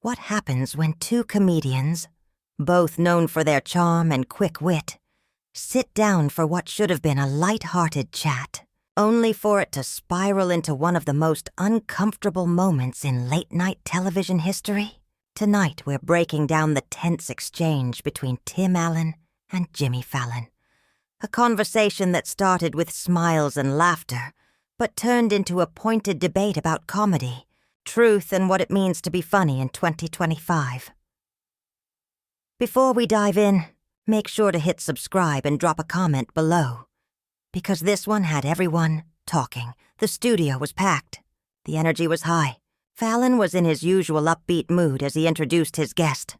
What happens when two comedians, both known for their charm and quick wit, sit down for what should have been a lighthearted chat, only for it to spiral into one of the most uncomfortable moments in late-night television history? Tonight, we're breaking down the tense exchange between Tim Allen and Jimmy Fallon. A conversation that started with smiles and laughter, but turned into a pointed debate about comedy, truth, and what it means to be funny in 2025. Before we dive in, make sure to hit subscribe and drop a comment below. Because this one had everyone talking. The studio was packed. The energy was high. Fallon was in his usual upbeat mood as he introduced his guest,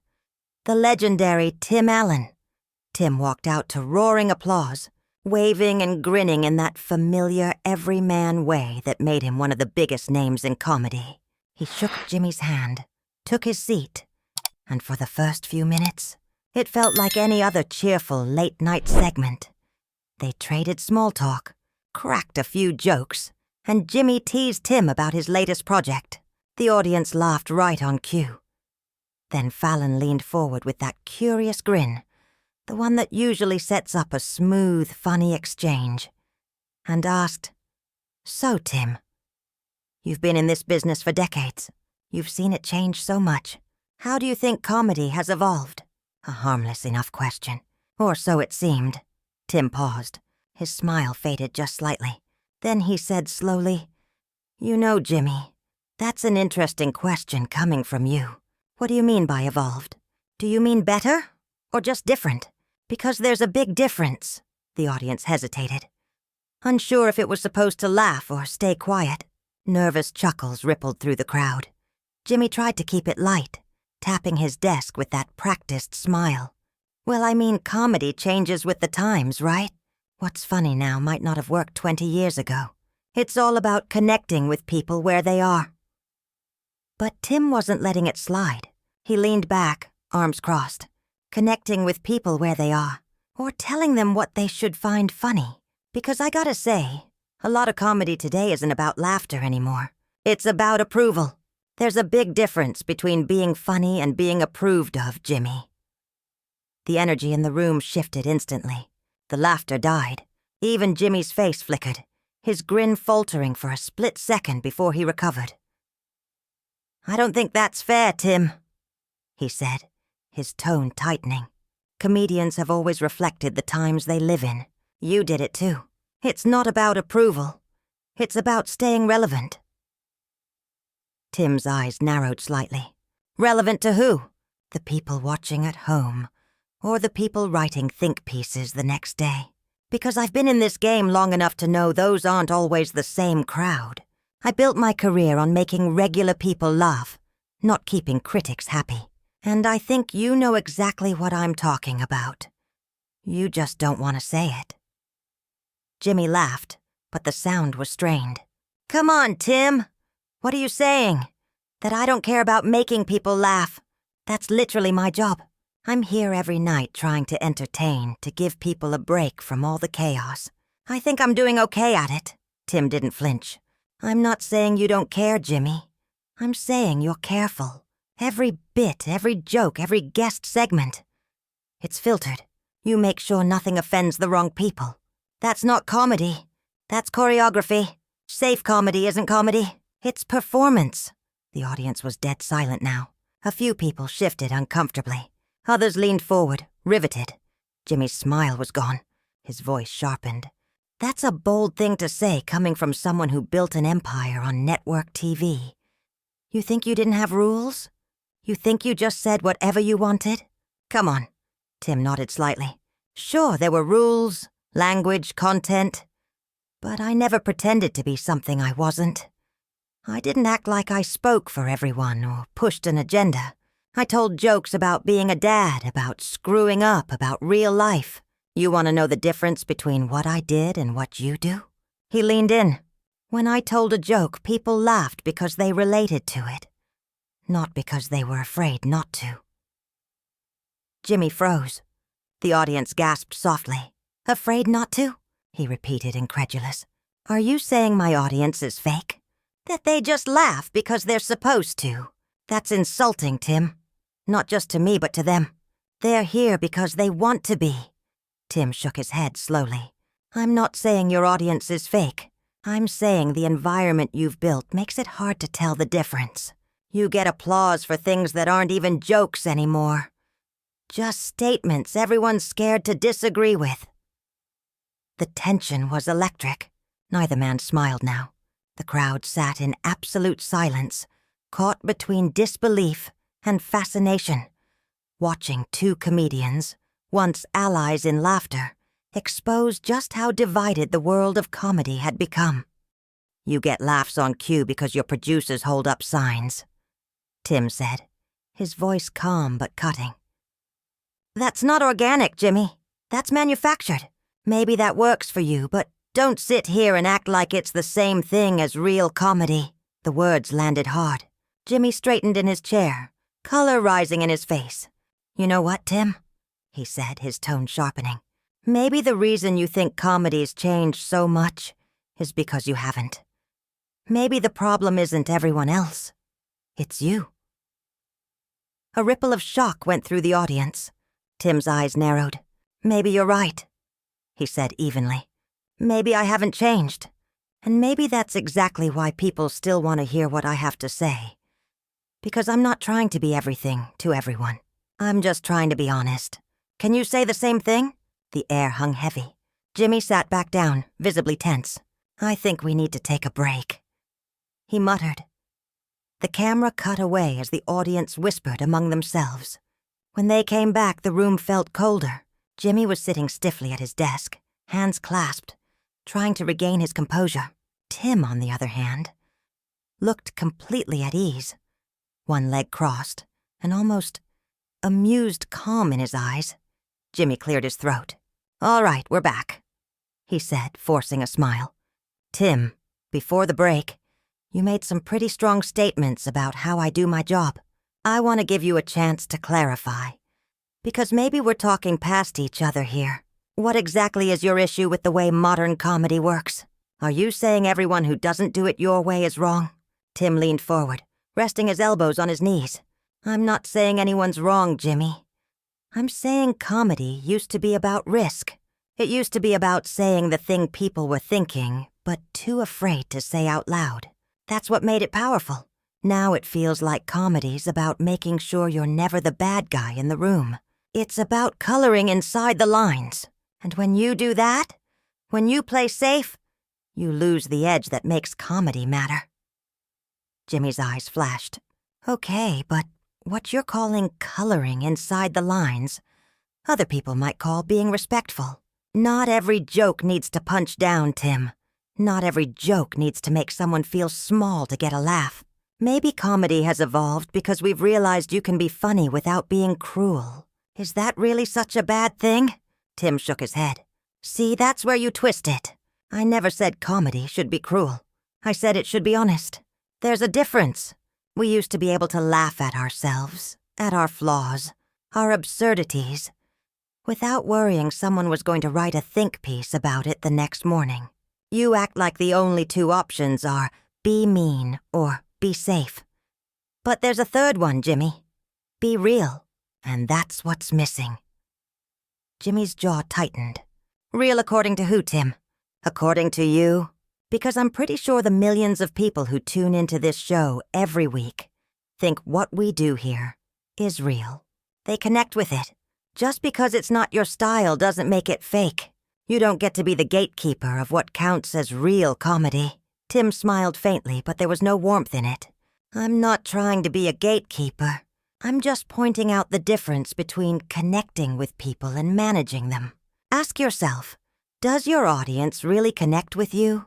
the legendary Tim Allen. Tim walked out to roaring applause, waving and grinning in that familiar everyman way that made him one of the biggest names in comedy. He shook Jimmy's hand, took his seat, and for the first few minutes, it felt like any other cheerful late-night segment. They traded small talk, cracked a few jokes, and Jimmy teased Tim about his latest project. The audience laughed right on cue. Then Fallon leaned forward with that curious grin, the one that usually sets up a smooth, funny exchange, and asked, "So, Tim, you've been in this business for decades. You've seen it change so much. How do you think comedy has evolved?" A harmless enough question. Or so it seemed. Tim paused. His smile faded just slightly. Then he said slowly, "You know, Jimmy, that's an interesting question coming from you. What do you mean by evolved? Do you mean better? Or just different? Because there's a big difference." The audience hesitated, unsure if it was supposed to laugh or stay quiet. Nervous chuckles rippled through the crowd. Jimmy tried to keep it light, tapping his desk with that practiced smile. "Well, I mean, comedy changes with the times, right? What's funny now might not have worked 20 years ago. It's all about connecting with people where they are." But Tim wasn't letting it slide. He leaned back, arms crossed, connecting with people where they are, or telling them what they should find funny. Because I gotta say, a lot of comedy today isn't about laughter anymore. It's about approval. There's a big difference between being funny and being approved of, Jimmy. The energy in the room shifted instantly. The laughter died. Even Jimmy's face flickered, his grin faltering for a split second before he recovered. "I don't think that's fair, Tim," he said, his tone tightening. "Comedians have always reflected the times they live in. You did it too. It's not about approval. It's about staying relevant." Tim's eyes narrowed slightly. Relevant to who? The people watching at home, or the people writing think pieces the next day? Because I've been in this game long enough to know those aren't always the same crowd. I built my career on making regular people laugh, not keeping critics happy. And I think you know exactly what I'm talking about. You just don't want to say it. Jimmy laughed, but the sound was strained. "Come on, Tim. What are you saying? That I don't care about making people laugh? That's literally my job. I'm here every night trying to entertain, to give people a break from all the chaos. I think I'm doing okay at it." Tim didn't flinch. "I'm not saying you don't care, Jimmy. I'm saying you're careful. Every bit, every joke, every guest segment. It's filtered. You make sure nothing offends the wrong people. That's not comedy. That's choreography. Safe comedy isn't comedy. It's performance." The audience was dead silent now. A few people shifted uncomfortably. Others leaned forward, riveted. Jimmy's smile was gone. His voice sharpened. "That's a bold thing to say coming from someone who built an empire on network TV. You think you didn't have rules? You think you just said whatever you wanted? Come on." Tim nodded slightly. "Sure, there were rules, language, content. But I never pretended to be something I wasn't. I didn't act like I spoke for everyone or pushed an agenda. I told jokes about being a dad, about screwing up, about real life. You want to know the difference between what I did and what you do?" He leaned in. "When I told a joke, people laughed because they related to it, not because they were afraid not to." Jimmy froze. The audience gasped softly. "Afraid not to?" he repeated, incredulous. "Are you saying my audience is fake? That they just laugh because they're supposed to? That's insulting, Tim. Not just to me, but to them. They're here because they want to be. Tim shook his head slowly. I'm not saying your audience is fake. I'm saying the environment you've built makes it hard to tell the difference. You get applause for things that aren't even jokes anymore. Just statements everyone's scared to disagree with. The tension was electric. Neither man smiled now. The crowd sat in absolute silence, caught between disbelief and fascination, watching two comedians, once allies in laughter, expose just how divided the world of comedy had become. You get laughs on cue because your producers hold up signs, Tim said, his voice calm but cutting. That's not organic, Jimmy. That's manufactured. Maybe that works for you, but don't sit here and act like it's the same thing as real comedy. The words landed hard. Jimmy straightened in his chair, color rising in his face. You know what, Tim? He said, his tone sharpening. Maybe the reason you think comedy's changed so much is because you haven't. Maybe the problem isn't everyone else. It's you. A ripple of shock went through the audience. Tim's eyes narrowed. Maybe you're right, he said evenly. Maybe I haven't changed. And maybe that's exactly why people still want to hear what I have to say. Because I'm not trying to be everything to everyone. I'm just trying to be honest. Can you say the same thing? The air hung heavy. Jimmy sat back down, visibly tense. I think we need to take a break, he muttered. The camera cut away as the audience whispered among themselves. When they came back, the room felt colder. Jimmy was sitting stiffly at his desk, hands clasped, trying to regain his composure. Tim, on the other hand, looked completely at ease, one leg crossed, an almost amused calm in his eyes. Jimmy cleared his throat. All right, we're back, he said, forcing a smile. Tim, before the break, you made some pretty strong statements about how I do my job. I want to give you a chance to clarify, because maybe we're talking past each other here. What exactly is your issue with the way modern comedy works? Are you saying everyone who doesn't do it your way is wrong? Tim leaned forward, resting his elbows on his knees. I'm not saying anyone's wrong, Jimmy. I'm saying comedy used to be about risk. It used to be about saying the thing people were thinking, but too afraid to say out loud. That's what made it powerful. Now it feels like comedy's about making sure you're never the bad guy in the room. It's about coloring inside the lines. And when you do that, when you play safe, you lose the edge that makes comedy matter. Jimmy's eyes flashed. Okay, but what you're calling coloring inside the lines, other people might call being respectful. Not every joke needs to punch down, Tim. Not every joke needs to make someone feel small to get a laugh. Maybe comedy has evolved because we've realized you can be funny without being cruel. Is that really such a bad thing? Tim shook his head. See, that's where you twist it. I never said comedy should be cruel. I said it should be honest. There's a difference. We used to be able to laugh at ourselves, at our flaws, our absurdities, without worrying someone was going to write a think piece about it the next morning. You act like the only two options are be mean or be safe. But there's a third one, Jimmy. Be real. And that's what's missing. Jimmy's jaw tightened. Real according to who, Tim? According to you? Because I'm pretty sure the millions of people who tune into this show every week think what we do here is real. They connect with it. Just because it's not your style doesn't make it fake. You don't get to be the gatekeeper of what counts as real comedy. Tim smiled faintly, but there was no warmth in it. I'm not trying to be a gatekeeper. I'm just pointing out the difference between connecting with people and managing them. Ask yourself, does your audience really connect with you?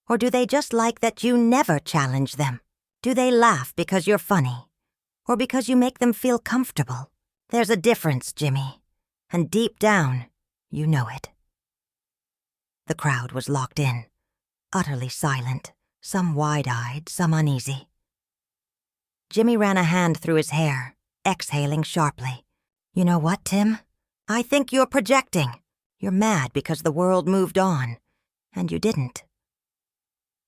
Or do they just like that you never challenge them? Do they laugh because you're funny? Or because you make them feel comfortable? There's a difference, Jimmy. And deep down, you know it. The crowd was locked in, utterly silent, some wide-eyed, some uneasy. Jimmy ran a hand through his hair, exhaling sharply. You know what, Tim? I think you're projecting. You're mad because the world moved on, and you didn't.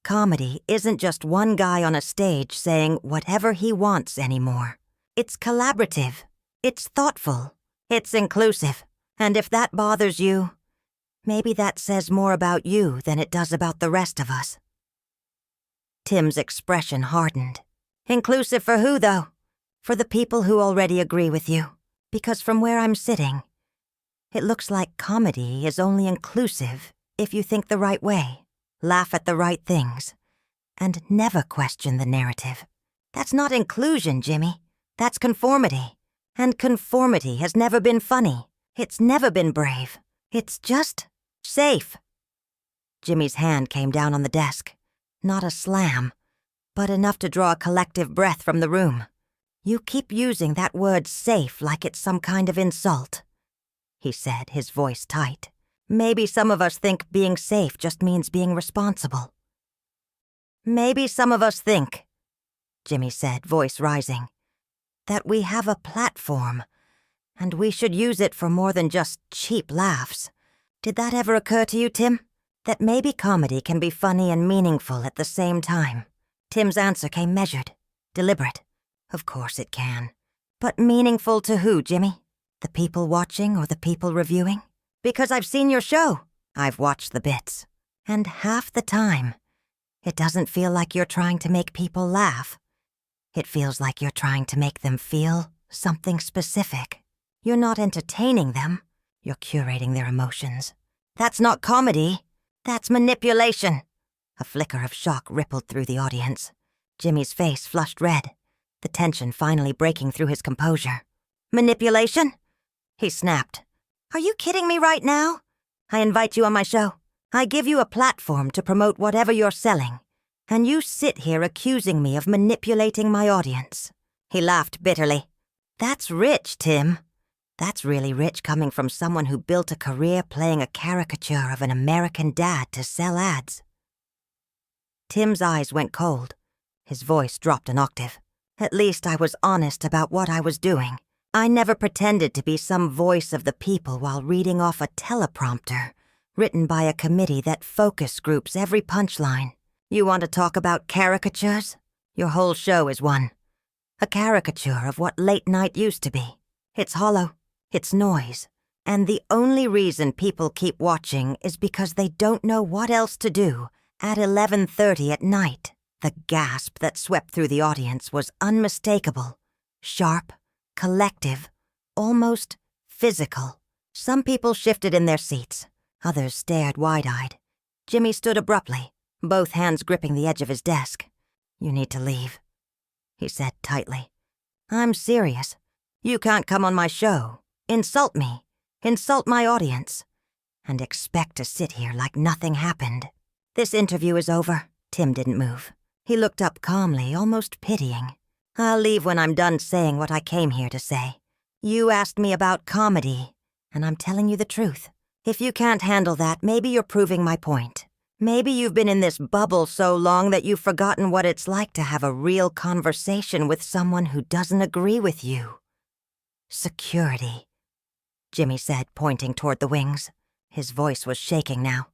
Comedy isn't just one guy on a stage saying whatever he wants anymore. It's collaborative. It's thoughtful. It's inclusive. And if that bothers you, maybe that says more about you than it does about the rest of us. Tim's expression hardened. Inclusive for who, though? For the people who already agree with you. Because from where I'm sitting, it looks like comedy is only inclusive if you think the right way, laugh at the right things, and never question the narrative. That's not inclusion, Jimmy. That's conformity. And conformity has never been funny. It's never been brave. It's just safe. Jimmy's hand came down on the desk. Not a slam, but enough to draw a collective breath from the room. You keep using that word safe like it's some kind of insult, he said, his voice tight. Maybe some of us think being safe just means being responsible. Maybe some of us think, Jimmy said, voice rising, that we have a platform, and we should use it for more than just cheap laughs. Did that ever occur to you, Tim? That maybe comedy can be funny and meaningful at the same time? Tim's answer came measured, deliberate. Of course it can. But meaningful to who, Jimmy? The people watching or the people reviewing? Because I've seen your show. I've watched the bits. And half the time, it doesn't feel like you're trying to make people laugh. It feels like you're trying to make them feel something specific. You're not entertaining them. You're curating their emotions. That's not comedy. That's manipulation. A flicker of shock rippled through the audience. Jimmy's face flushed red, the tension finally breaking through his composure. Manipulation? He snapped. Are you kidding me right now? I invite you on my show. I give you a platform to promote whatever you're selling. And you sit here accusing me of manipulating my audience. He laughed bitterly. That's rich, Tim. That's really rich coming from someone who built a career playing a caricature of an American dad to sell ads. Tim's eyes went cold. His voice dropped an octave. At least I was honest about what I was doing. I never pretended to be some voice of the people while reading off a teleprompter written by a committee that focus groups every punchline. You want to talk about caricatures? Your whole show is one. A caricature of what late night used to be. It's hollow. It's noise. And the only reason people keep watching is because they don't know what else to do at 11:30 at night. The gasp that swept through the audience was unmistakable, sharp, collective, almost physical. Some people shifted in their seats. Others stared wide-eyed. Jimmy stood abruptly, both hands gripping the edge of his desk. You need to leave, he said tightly. I'm serious. You can't come on my show, insult me, insult my audience, and expect to sit here like nothing happened. This interview is over. Tim didn't move. He looked up calmly, almost pitying. I'll leave when I'm done saying what I came here to say. You asked me about comedy, and I'm telling you the truth. If you can't handle that, maybe you're proving my point. Maybe you've been in this bubble so long that you've forgotten what it's like to have a real conversation with someone who doesn't agree with you. Security, Jimmy said, pointing toward the wings. His voice was shaking now.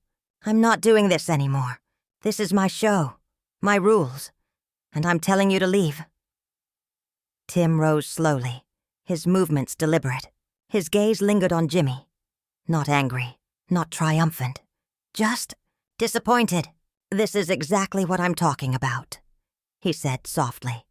I'm not doing this anymore. This is my show, my rules, and I'm telling you to leave. Tim rose slowly, his movements deliberate. His gaze lingered on Jimmy. Not angry, not triumphant, just disappointed. This is exactly what I'm talking about, he said softly.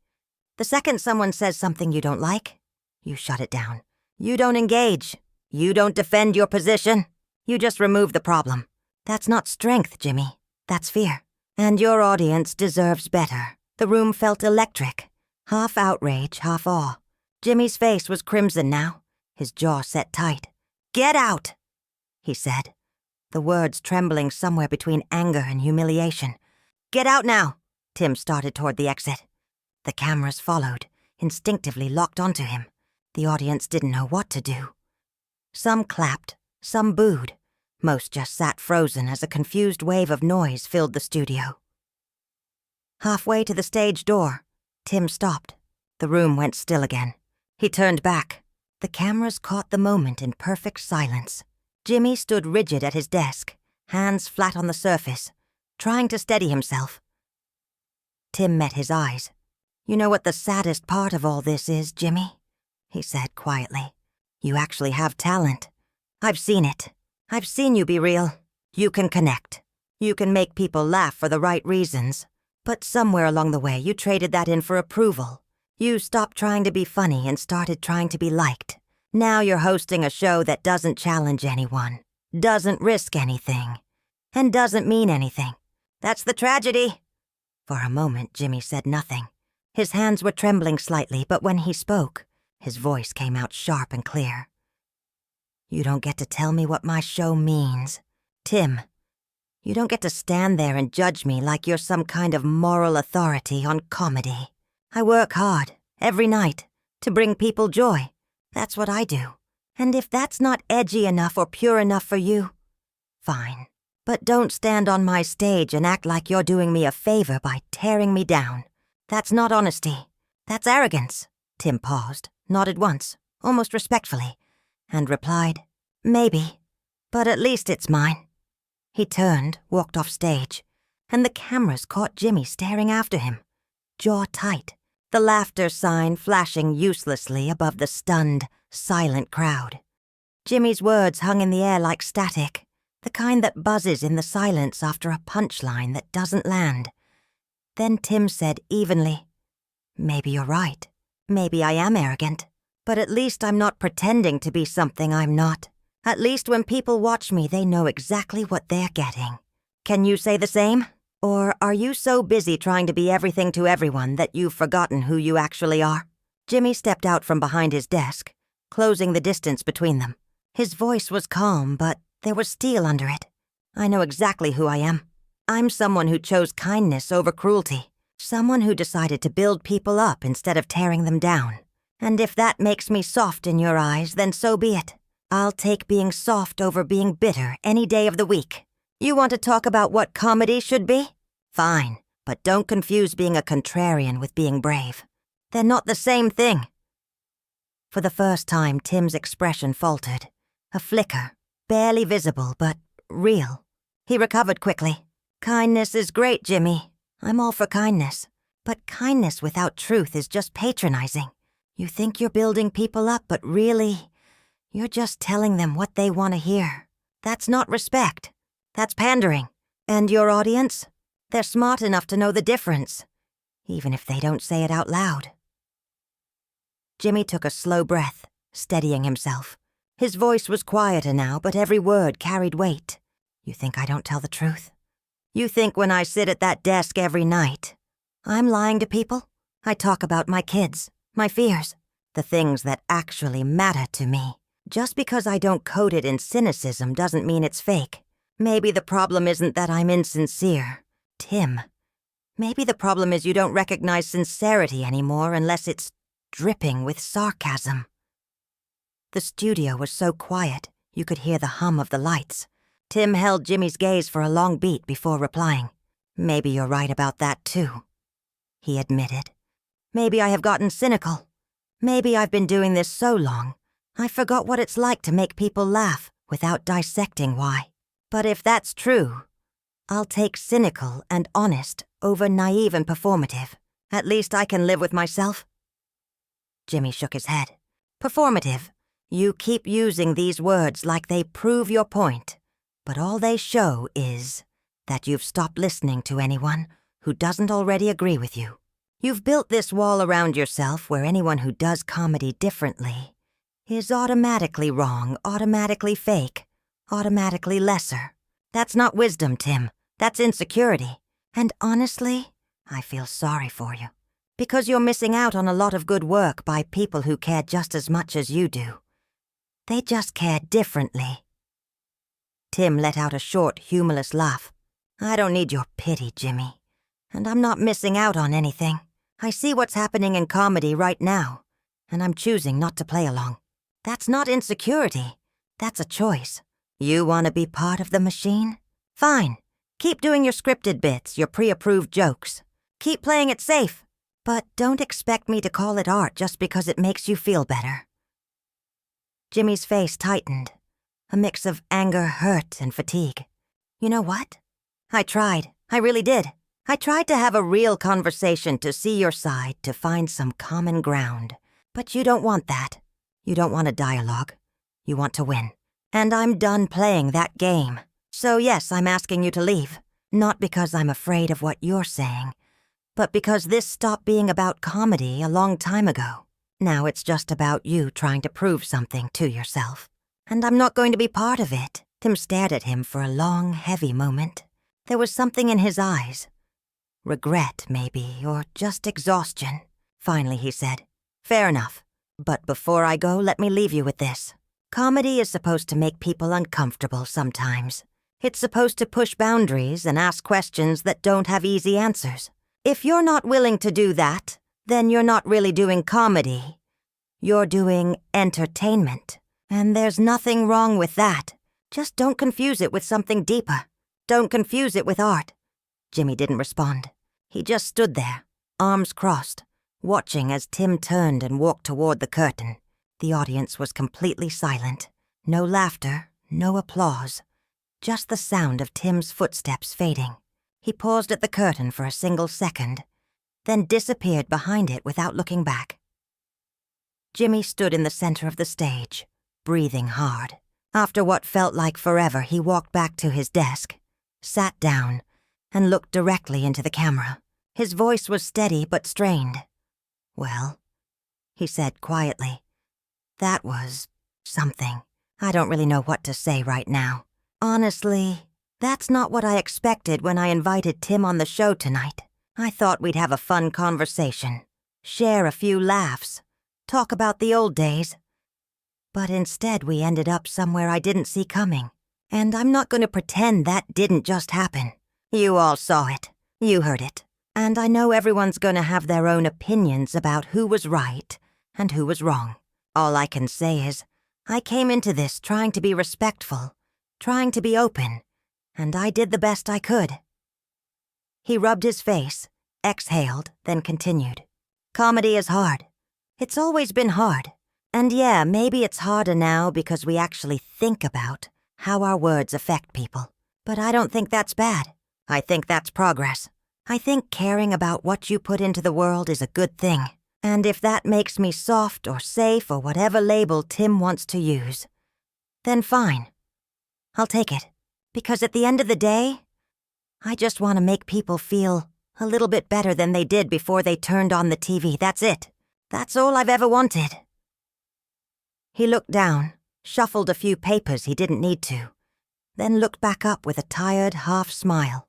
The second someone says something you don't like, you shut it down. You don't engage. You don't defend your position. You just remove the problem. That's not strength, Jimmy. That's fear. And your audience deserves better. The room felt electric. Half outrage, half awe. Jimmy's face was crimson now, his jaw set tight. Get out, he said, the words trembling somewhere between anger and humiliation. Get out now. Tim started toward the exit. The cameras followed, instinctively locked onto him. The audience didn't know what to do. Some clapped, some booed. Most just sat frozen as a confused wave of noise filled the studio. Halfway to the stage door, Tim stopped. The room went still again. He turned back. The cameras caught the moment in perfect silence. Jimmy stood rigid at his desk, hands flat on the surface, trying to steady himself, Tim met his eyes. "You know what the saddest part of all this is, Jimmy?" he said quietly. "You actually have talent. I've seen it. I've seen you be real. You can connect. You can make people laugh for the right reasons. But somewhere along the way, you traded that in for approval. You stopped trying to be funny and started trying to be liked. Now you're hosting a show that doesn't challenge anyone, doesn't risk anything, and doesn't mean anything. That's the tragedy." For a moment, Jimmy said nothing. His hands were trembling slightly, but when he spoke, his voice came out sharp and clear. "You don't get to tell me what my show means. Tim, you don't get to stand there and judge me like you're some kind of moral authority on comedy. I work hard, every night, to bring people joy. That's what I do. And if that's not edgy enough or pure enough for you, fine. But don't stand on my stage and act like you're doing me a favor by tearing me down. That's not honesty. That's arrogance." Tim paused, nodded once, almost respectfully, and replied, "Maybe, but at least it's mine." He turned, walked off stage, and the cameras caught Jimmy staring after him, jaw tight, the laughter sign flashing uselessly above the stunned, silent crowd. Jimmy's words hung in the air like static, the kind that buzzes in the silence after a punchline that doesn't land. Then Tim said evenly, "Maybe you're right. Maybe I am arrogant. But at least I'm not pretending to be something I'm not. At least when people watch me, they know exactly what they're getting. Can you say the same? Or are you so busy trying to be everything to everyone that you've forgotten who you actually are?" Jimmy stepped out from behind his desk, closing the distance between them. His voice was calm, but there was steel under it. "I know exactly who I am. I'm someone who chose kindness over cruelty. Someone who decided to build people up instead of tearing them down. And if that makes me soft in your eyes, then so be it. I'll take being soft over being bitter any day of the week. You want to talk about what comedy should be? Fine, but don't confuse being a contrarian with being brave. They're not the same thing." For the first time, Tim's expression faltered. A flicker, barely visible, but real. He recovered quickly. "Kindness is great, Jimmy. I'm all for kindness. But kindness without truth is just patronizing. You think you're building people up, but really, you're just telling them what they want to hear. That's not respect. That's pandering. And your audience? They're smart enough to know the difference, even if they don't say it out loud." Jimmy took a slow breath, steadying himself. His voice was quieter now, but every word carried weight. "You think I don't tell the truth? You think when I sit at that desk every night, I'm lying to people? I talk about my kids, my fears, the things that actually matter to me. Just because I don't code it in cynicism doesn't mean it's fake. Maybe the problem isn't that I'm insincere, Tim. Maybe the problem is you don't recognize sincerity anymore unless it's dripping with sarcasm." The studio was so quiet, you could hear the hum of the lights. Tim held Jimmy's gaze for a long beat before replying. "Maybe you're right about that too," he admitted. "Maybe I have gotten cynical. Maybe I've been doing this so long, I forgot what it's like to make people laugh without dissecting why. But if that's true, I'll take cynical and honest over naive and performative. At least I can live with myself." Jimmy shook his head. "Performative. You keep using these words like they prove your point, but all they show is that you've stopped listening to anyone who doesn't already agree with you. You've built this wall around yourself where anyone who does comedy differently is automatically wrong, automatically fake, automatically lesser. That's not wisdom, Tim. That's insecurity. And honestly, I feel sorry for you, because you're missing out on a lot of good work by people who care just as much as you do. They just care differently." Tim let out a short, humorless laugh. "I don't need your pity, Jimmy. And I'm not missing out on anything. I see what's happening in comedy right now, and I'm choosing not to play along. That's not insecurity. That's a choice. You want to be part of the machine? Fine. Keep doing your scripted bits, your pre-approved jokes. Keep playing it safe. But don't expect me to call it art just because it makes you feel better." Jimmy's face tightened, a mix of anger, hurt, and fatigue. "You know what? I tried. I really did. I tried to have a real conversation to see your side, to find some common ground. But you don't want that. You don't want a dialogue. You want to win. And I'm done playing that game. So yes, I'm asking you to leave. Not because I'm afraid of what you're saying, but because this stopped being about comedy a long time ago. Now it's just about you trying to prove something to yourself. And I'm not going to be part of it. Tim stared at him for a long, heavy moment. There was something in his eyes. Regret, maybe, or just exhaustion. Finally, he said, "Fair enough. But before I go, let me leave you with this. Comedy is supposed to make people uncomfortable sometimes. It's supposed to push boundaries and ask questions that don't have easy answers. If you're not willing to do that, then you're not really doing comedy. You're doing entertainment. And there's nothing wrong with that. Just don't confuse it with something deeper. Don't confuse it with art." Jimmy didn't respond. He just stood there, arms crossed, watching as Tim turned and walked toward the curtain. The audience was completely silent. No laughter, no applause. Just the sound of Tim's footsteps fading. He paused at the curtain for a single second, then disappeared behind it without looking back. Jimmy stood in the center of the stage, breathing hard. After what felt like forever, he walked back to his desk, sat down, and looked directly into the camera. His voice was steady but strained. "Well," he said quietly, "that was something. I don't really know what to say right now. Honestly, that's not what I expected when I invited Tim on the show tonight. I thought we'd have a fun conversation, share a few laughs, talk about the old days. But instead we ended up somewhere I didn't see coming. And I'm not going to pretend that didn't just happen. You all saw it. You heard it. And I know everyone's going to have their own opinions about who was right and who was wrong. All I can say is, I came into this trying to be respectful, trying to be open, and I did the best I could." He rubbed his face, exhaled, then continued. "Comedy is hard. It's always been hard. And yeah, maybe it's harder now because we actually think about how our words affect people. But I don't think that's bad. I think that's progress. I think caring about what you put into the world is a good thing. And if that makes me soft or safe or whatever label Tim wants to use, then fine. I'll take it. Because at the end of the day, I just want to make people feel a little bit better than they did before they turned on the TV. That's it. That's all I've ever wanted." He looked down, shuffled a few papers he didn't need to, then looked back up with a tired half smile.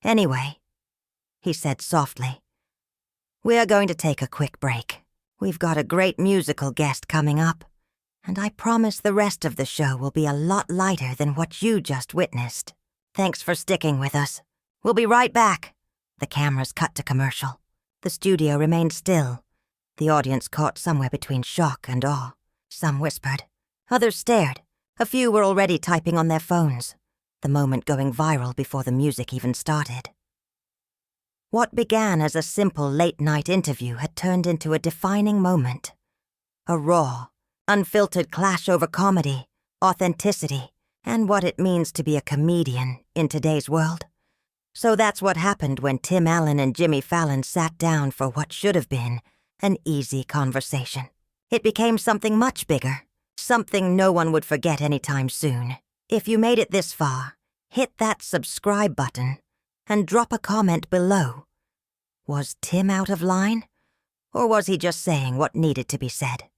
"Anyway," he said softly, "we're going to take a quick break. We've got a great musical guest coming up, and I promise the rest of the show will be a lot lighter than what you just witnessed. Thanks for sticking with us. We'll be right back." The cameras cut to commercial. The studio remained still. The audience caught somewhere between shock and awe. Some whispered. Others stared. A few were already typing on their phones, the moment going viral before the music even started. What began as a simple late-night interview had turned into a defining moment. A raw, unfiltered clash over comedy, authenticity, and what it means to be a comedian in today's world. So that's what happened when Tim Allen and Jimmy Fallon sat down for what should have been an easy conversation. It became something much bigger, something no one would forget anytime soon. If you made it this far, hit that subscribe button and drop a comment below. Was Tim out of line? Or was he just saying what needed to be said?